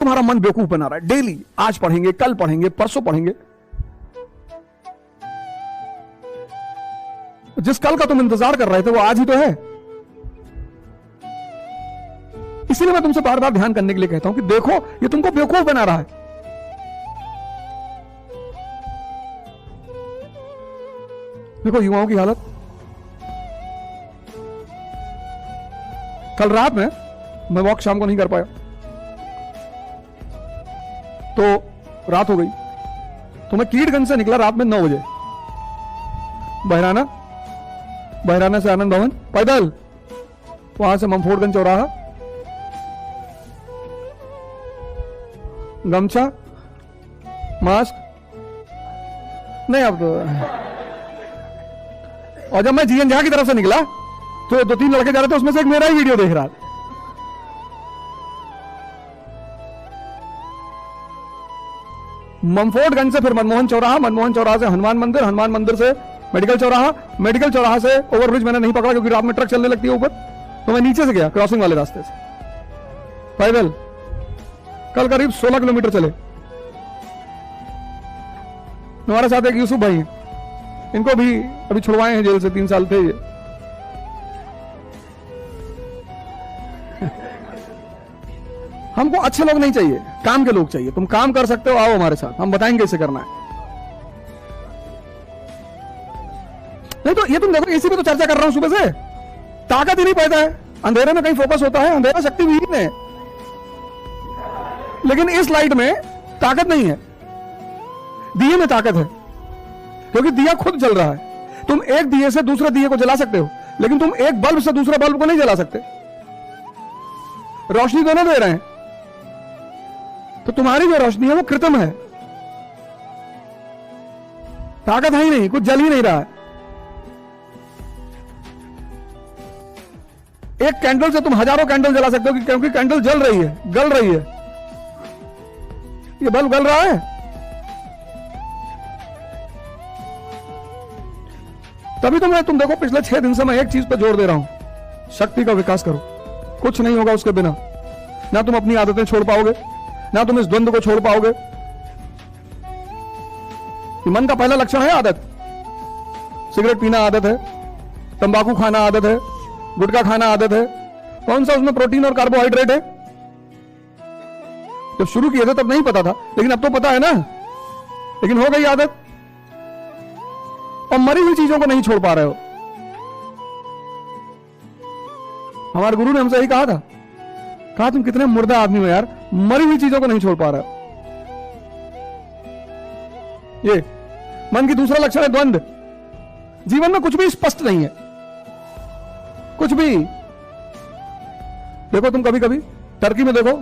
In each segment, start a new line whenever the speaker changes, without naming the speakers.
तुम्हारा मन बेवकूफ बना रहा है। डेली आज पढ़ेंगे, कल पढ़ेंगे, परसों पढ़ेंगे। जिस कल का तुम इंतजार कर रहे थे वो आज ही तो है। इसीलिए मैं तुमसे बार बार ध्यान करने के लिए कहता हूं कि देखो ये तुमको बेवकूफ बना रहा है। देखो युवाओं की हालत। कल रात में मैं वॉक शाम को नहीं कर पाया तो रात हो गई, तो मैं कीड़गंज से निकला रात में 9 बजे, बहराना से आनंद भवन पैदल, वहां से ममफोड़गंज चौराहा, गमछा, मास्क नहीं अब तो। और जब मैं जीएन झा की तरफ से निकला तो 2-3 लड़के जा रहे थे, उसमें से एक मेरा ही वीडियो देख रहा था। ममफोर्डगंज से फिर मनमोहन चौराहा से हनुमान मंदिर से मेडिकल चौराहा से ओवरब्रिज मैंने नहीं पकड़ा क्योंकि रात में ट्रक चलने लगती है ऊपर, तो मैं नीचे से गया क्रॉसिंग वाले रास्ते से पैदल। कल करीब 16 किलोमीटर चले। हमारे साथ एक यूसुफ भाई है, इनको भी अभी छुड़वाए हैं जेल से, 3 साल थे ये। हमको अच्छे लोग नहीं चाहिए, काम के लोग चाहिए। तुम काम कर सकते हो, आओ हमारे साथ, हम बताएंगे कैसे करना है। नहीं तो ये तुम देखो, इसी पे तो चर्चा कर रहा हूं सुबह से। ताकत ही नहीं पैदा है, अंधेरे में कहीं फोकस होता है, अंधेरा शक्ति विहीन है। लेकिन इस लाइट में ताकत नहीं है, दिए में ताकत है, क्योंकि दिया खुद जल रहा है। तुम एक दिए से दूसरे दिए को जला सकते हो, लेकिन तुम एक बल्ब से दूसरे बल्ब को नहीं जला सकते। रोशनी दोनों दे रहे हैं, तो तुम्हारी जो रोशनी है वो कृत्रिम है, ताकत है ही नहीं, कुछ जल ही नहीं रहा है। एक कैंडल से तुम हजारों कैंडल जला सकते हो, क्योंकि कैंडल जल रही है, गल रही है। ये बल्ब गल रहा है। तभी तुम देखो पिछले 6 दिन से मैं एक चीज पर जोर दे रहा हूं, शक्ति का विकास करो। कुछ नहीं होगा उसके बिना। ना तुम अपनी आदतें छोड़ पाओगे, ना तुम इस द्वंद्व को छोड़ पाओगे। मन का पहला लक्षण है आदत। सिगरेट पीना आदत है, तंबाकू खाना आदत है, गुटखा खाना आदत है। कौन सा उसमें प्रोटीन और कार्बोहाइड्रेट है? जब शुरू किए थे तब नहीं पता था, लेकिन अब तो पता है ना। लेकिन हो गई आदत, और मरी हुई चीजों को नहीं छोड़ पा रहे हो। हमारे गुरु ने हमसे यही कहा था, कहा तुम कितने मुर्दा आदमी हो यार, मरी हुई चीजों को नहीं छोड़ पा रहे हो। ये मन की दूसरा लक्षण है द्वंद्व। जीवन में कुछ भी स्पष्ट नहीं है, कुछ भी। देखो तुम कभी कभी टर्की में देखो,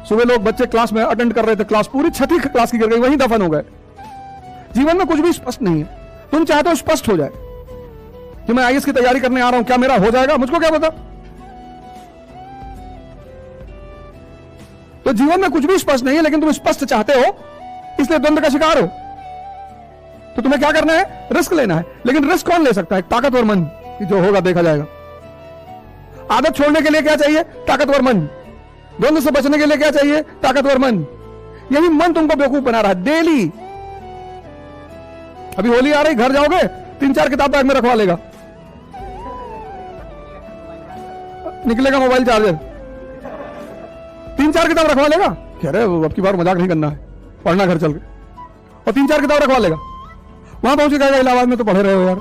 सुबह लोग बच्चे क्लास में अटेंड कर रहे थे, क्लास पूरी छठी क्लास की गिर गई, वहीं दफन हो गए। जीवन में कुछ भी स्पष्ट नहीं है। तुम चाहते हो स्पष्ट हो जाए कि मैं आईएएस की तैयारी करने आ रहा हूं, क्या मेरा हो जाएगा? मुझको क्या पता। तो जीवन में कुछ भी स्पष्ट नहीं है, लेकिन तुम स्पष्ट चाहते हो, इसलिए द्वंद्व का शिकार हो। तो तुम्हें क्या करना है? रिस्क लेना है। लेकिन रिस्क कौन ले सकता है? ताकतवर मन, कि जो होगा देखा जाएगा। आदत छोड़ने के लिए क्या चाहिए? ताकतवर मन। द्वंद्व से बचने के लिए क्या चाहिए? ताकतवर मन। यही मन तुमको बेवकूफ बना रहा है डेली। अभी होली आ रही, घर जाओगे 3-4 किताब बैग में रखवा लेगा, निकलेगा मोबाइल चार्जर, 3-4 किताब रखवा लेगा। कह रहे अब की बार मजाक नहीं करना है, पढ़ना घर चल के, और 3-4 किताब रखवा लेगा। वहां पहुंच जाएगा, इलाहाबाद में तो पढ़े रहे हो यार,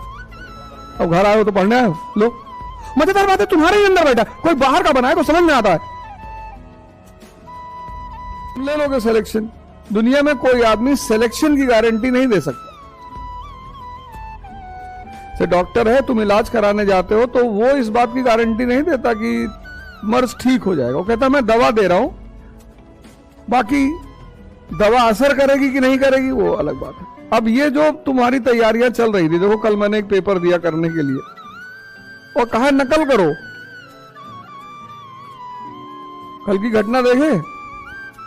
अब घर आए हो तो पढ़ने आए हो। लो, मजेदार बात है तुम्हारे ही अंदर बैठा, कोई बाहर का बनाए को समझ में आता है। ले लोगे सिलेक्शन। दुनिया में कोई आदमी सिलेक्शन की गारंटी नहीं दे सकता। से डॉक्टर है, तुम इलाज कराने जाते हो तो वो इस बात की गारंटी नहीं देता कि मर्ज ठीक हो जाएगा। वो कहता मैं दवा दे रहा हूं, बाकी दवा असर करेगी कि नहीं करेगी वो अलग बात है। अब ये जो तुम्हारी तैयारियां चल रही थी, देखो कल मैंने एक पेपर दिया करने के लिए और कहा नकल करो। कल की घटना देखे,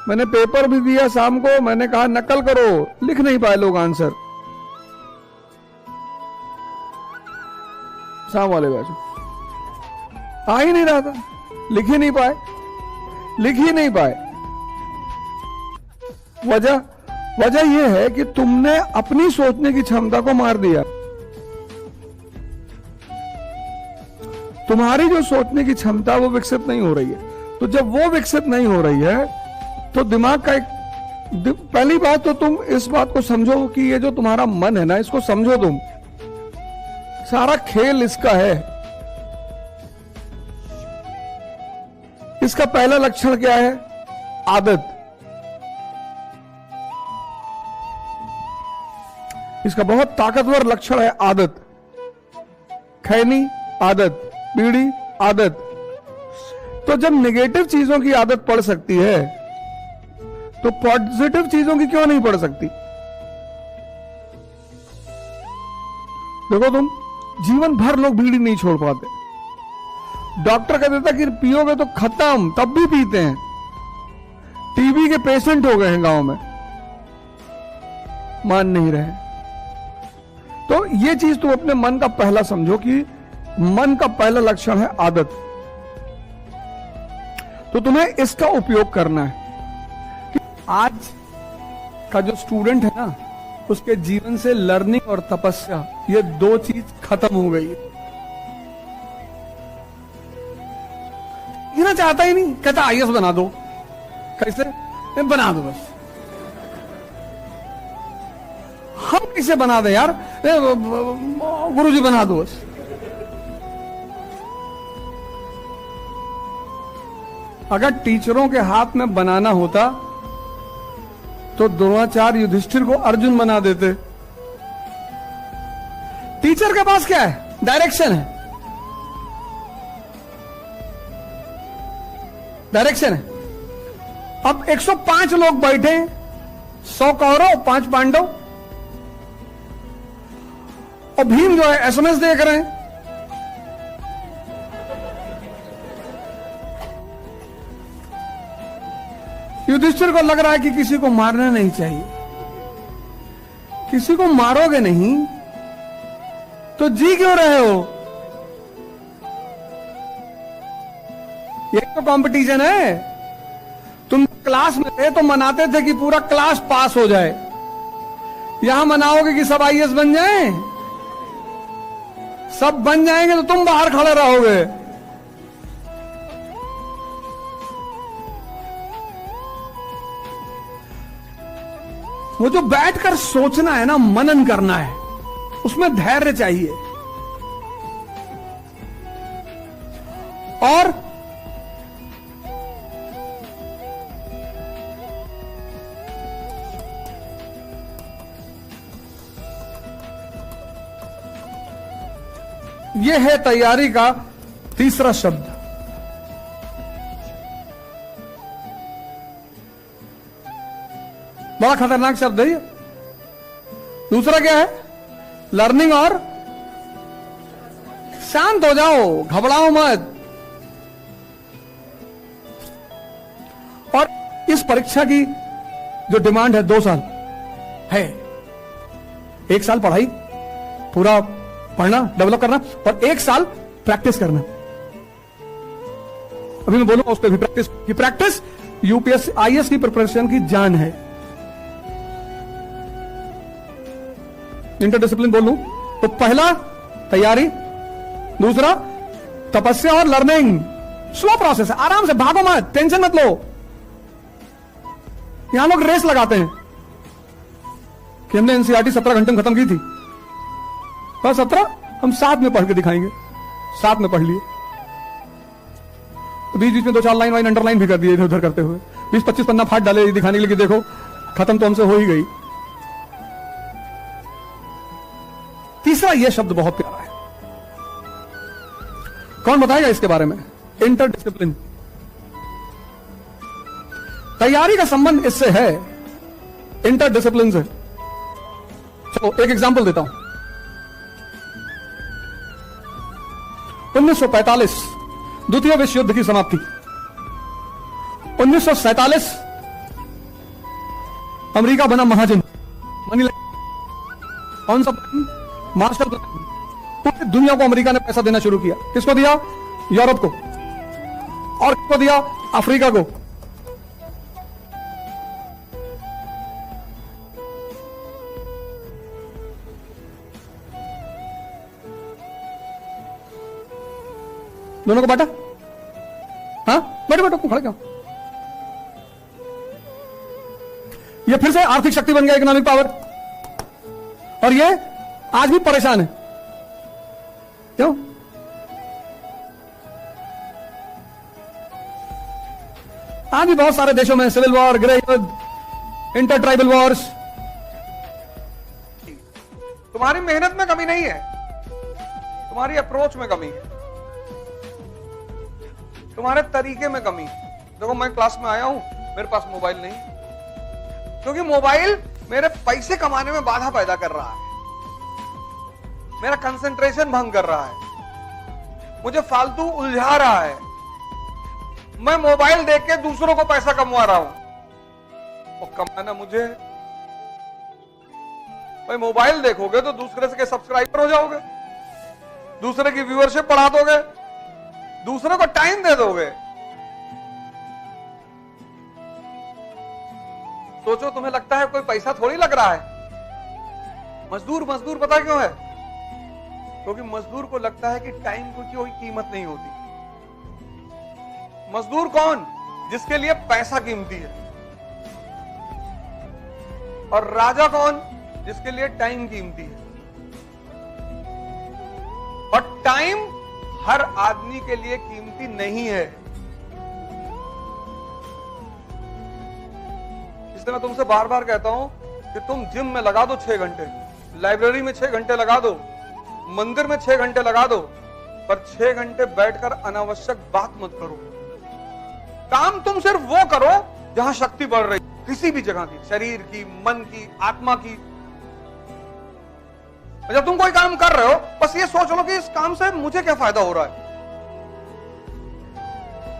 मैंने पेपर भी दिया शाम को, मैंने कहा नकल करो, लिख नहीं पाए लोग आंसर। शाम वाले बैच आ ही नहीं रहा था, लिख ही नहीं पाए। वजह वजह यह है कि तुमने अपनी सोचने की क्षमता को मार दिया। तुम्हारी जो सोचने की क्षमता वो विकसित नहीं हो रही है। तो जब वो विकसित नहीं हो रही है तो दिमाग का पहली बात तो तुम इस बात को समझो कि ये जो तुम्हारा मन है ना, इसको समझो तुम, सारा खेल इसका है। इसका पहला लक्षण क्या है? आदत। इसका बहुत ताकतवर लक्षण है आदत। खैनी आदत, बीड़ी आदत। तो जब नेगेटिव चीजों की आदत पड़ सकती है तो पॉजिटिव चीजों की क्यों नहीं पड़ सकती? देखो तुम, जीवन भर लोग बीड़ी नहीं छोड़ पाते। डॉक्टर कह देता कि पियोगे तो खत्म, तब भी पीते हैं। टीबी के पेशेंट हो गए हैं गांव में, मान नहीं रहे। तो ये चीज तुम अपने मन का पहला समझो कि मन का पहला लक्षण है आदत। तो तुम्हें इसका उपयोग करना है कि आज का जो स्टूडेंट है ना, उसके जीवन से लर्निंग और तपस्या, ये दो चीज खत्म हो गई है। जीना चाहता ही नहीं, कहता आईएएस बना दो। कैसे? बना दो बस। हम कैसे बना दे यार? गुरुजी बना दो बस। अगर टीचरों के हाथ में बनाना होता तो द्रोणाचार्य युधिष्ठिर को अर्जुन बना देते। टीचर के पास क्या है? डायरेक्शन है। डायरेक्शन है। अब 105 लोग बैठे, 100 कौरव 5 पांडव, और भीम जो है एसएमएस देख रहे हैं। युधिष्ठिर को लग रहा है कि किसी को मारना नहीं चाहिए। किसी को मारोगे नहीं तो जी क्यों रहे हो? ये तो कंपटीशन है। तुम क्लास में थे तो मनाते थे कि पूरा क्लास पास हो जाए। यहां मनाओगे कि सब आईएएस बन जाएं? सब बन जाएंगे तो तुम बाहर खड़े रहोगे। वो जो बैठकर सोचना है ना, मनन करना है, उसमें धैर्य चाहिए। और यह है तैयारी का तीसरा शब्द। बड़ा खतरनाक शब्द है ये। दूसरा क्या है? लर्निंग और शांत हो जाओ, घबराओ मत। और इस परीक्षा की जो डिमांड है 2 साल है। 1 साल पढ़ाई पूरा पढ़ना, डेवलप करना, और 1 साल प्रैक्टिस करना। अभी मैं बोलूंगा उस पर भी प्रैक्टिस की। प्रैक्टिस यूपीएससी आईएएस की प्रिपरेशन की जान है। इंटरडिसिप्लिन बोलूं तो पहला तैयारी, दूसरा तपस्या और लर्निंग। स्लो प्रोसेस है, आराम से, भागो मत, टेंशन मत लो। यहां लोग रेस लगाते हैं कि हमने एनसीईआरटी 17 घंटे में खत्म की थी। बस 17 हम 7 में पढ़ के दिखाएंगे। 7 में पढ़ लिए, बीच बीच में 2-4 लाइन वाइन अंडरलाइन भी कर दिए इधर उधर करते हुए। 20-25 पन्ना फाड़ डाले दिखाने के लिए कि देखो खत्म तो हमसे हो ही गई। तीसरा यह शब्द बहुत प्यारा है। कौन बताएगा इसके बारे में? इंटरडिसिप्लिन। तैयारी का संबंध इससे है, इंटरडिसिप्लिन से। चलो एक एग्जांपल देता हूं। 1945 द्वितीय विश्व युद्ध की समाप्ति। 1947 अमेरिका बना महाजन, मनी लॉन्ड्रिंग। कौन सा? Marshall plan. पूरी दुनिया को अमेरिका ने पैसा देना शुरू किया। किसको दिया? यूरोप को। और किसको दिया? अफ्रीका को।
दोनों को बांटा? हाँ, बैठो बैठो, तुम खड़े क्यों? ये फिर से आर्थिक शक्ति बन गया, इकोनॉमिक पावर, और ये आज भी परेशान है। क्यों? आज भी बहुत सारे देशों में सिविल वॉर, गृह युद्ध, इंटर ट्राइबल वॉर्स।
तुम्हारी मेहनत में कमी नहीं है, तुम्हारी अप्रोच में कमी है, तुम्हारे तरीके में कमी है। देखो मैं क्लास में आया हूं, मेरे पास मोबाइल नहीं, क्योंकि मोबाइल मेरे पैसे कमाने में बाधा पैदा कर रहा है, मेरा कंसंट्रेशन भंग कर रहा है, मुझे फालतू उलझा रहा है। मैं मोबाइल देख के दूसरों को पैसा कमवा रहा हूं, और कमाना मुझे। भाई मोबाइल देखोगे तो दूसरे के सब्सक्राइबर हो जाओगे, दूसरे की व्यूअरशिप बढ़ा दोगे, दूसरे को टाइम दे दोगे। सोचो, तुम्हें लगता है कोई पैसा थोड़ी लग रहा है। मजदूर मजदूर पता क्यों है? क्योंकि मजदूर को लगता है कि टाइम की कोई कीमत नहीं होती। मजदूर कौन? जिसके लिए पैसा कीमती है। और राजा कौन? जिसके लिए टाइम कीमती है। और टाइम हर आदमी के लिए कीमती नहीं है। इसलिए मैं तुमसे बार बार कहता हूं कि तुम जिम में लगा दो 6 घंटे, लाइब्रेरी में 6 घंटे लगा दो, मंदिर में 6 घंटे लगा दो, पर 6 घंटे बैठकर अनावश्यक बात मत करो। काम तुम सिर्फ वो करो जहां शक्ति बढ़ रही, किसी भी जगह की, शरीर की, मन की, आत्मा की। जब तुम कोई काम कर रहे हो, बस ये सोच लो कि इस काम से मुझे क्या फायदा हो रहा है।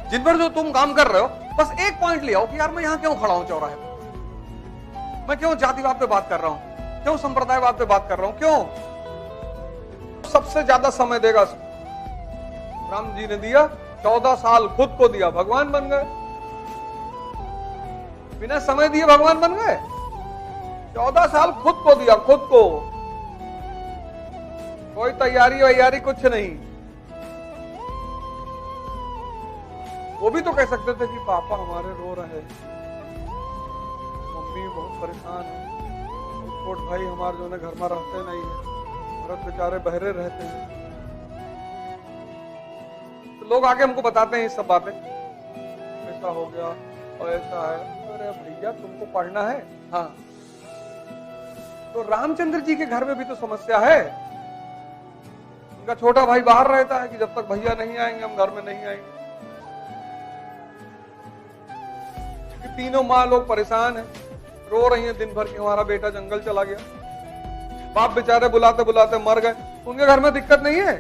जिन पर जो तुम काम कर रहे हो, बस एक पॉइंट ले आओ कि यार मैं यहां क्यों खड़ा हूं चौराहे पर, मैं क्यों जातिवाद पे बात कर रहा हूं, क्यों संप्रदायवाद पे बात कर रहा हूं, क्यों? सबसे ज्यादा समय देगा राम जी ने दिया, 14 साल खुद को दिया, भगवान बन गए। बिना समय दिए भगवान बन गए। 14 साल खुद को दिया, खुद को, कोई तैयारी वैयारी कुछ नहीं। वो भी तो कह सकते थे कि पापा हमारे रो रहे हैं, मम्मी बहुत परेशान है, छोट भाई हमारे जो घर में रहते नहीं है, औरत बेचारे बहरे रहते हैं। तो लोग आके हमको बताते हैं ये सब बातें, ऐसा हो गया और ऐसा है। अरे भैया तुमको पढ़ना है। हाँ, तो रामचंद्र जी के घर में भी तो समस्या है। उनका छोटा भाई बाहर रहता है कि जब तक भैया नहीं आएंगे हम घर में नहीं आएंगे। कि तीनों माँ लोग परेशान हैं, रो रही हैं दिन भर कि हमारा बेटा जंगल चला गया। बाप बेचारे बुलाते बुलाते मर गए। उनके घर में दिक्कत नहीं है।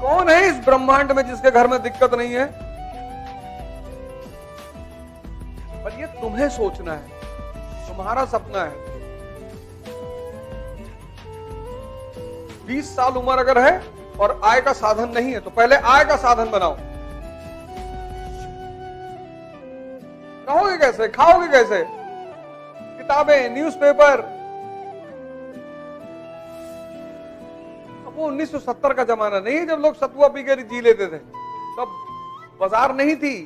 कौन है इस ब्रह्मांड में जिसके घर में दिक्कत नहीं है? पर ये तुम्हें सोचना है, तुम्हारा सपना है। 20 साल उम्र अगर है और आय का साधन नहीं है तो पहले आय का साधन बनाओ। रहोगे कैसे, खाओगे कैसे? किताबें, न्यूज़पेपर। अब वो 1970 का जमाना नहीं है जब लोग सतुआ पी कर जी लेते थे, तब बाजार नहीं थी।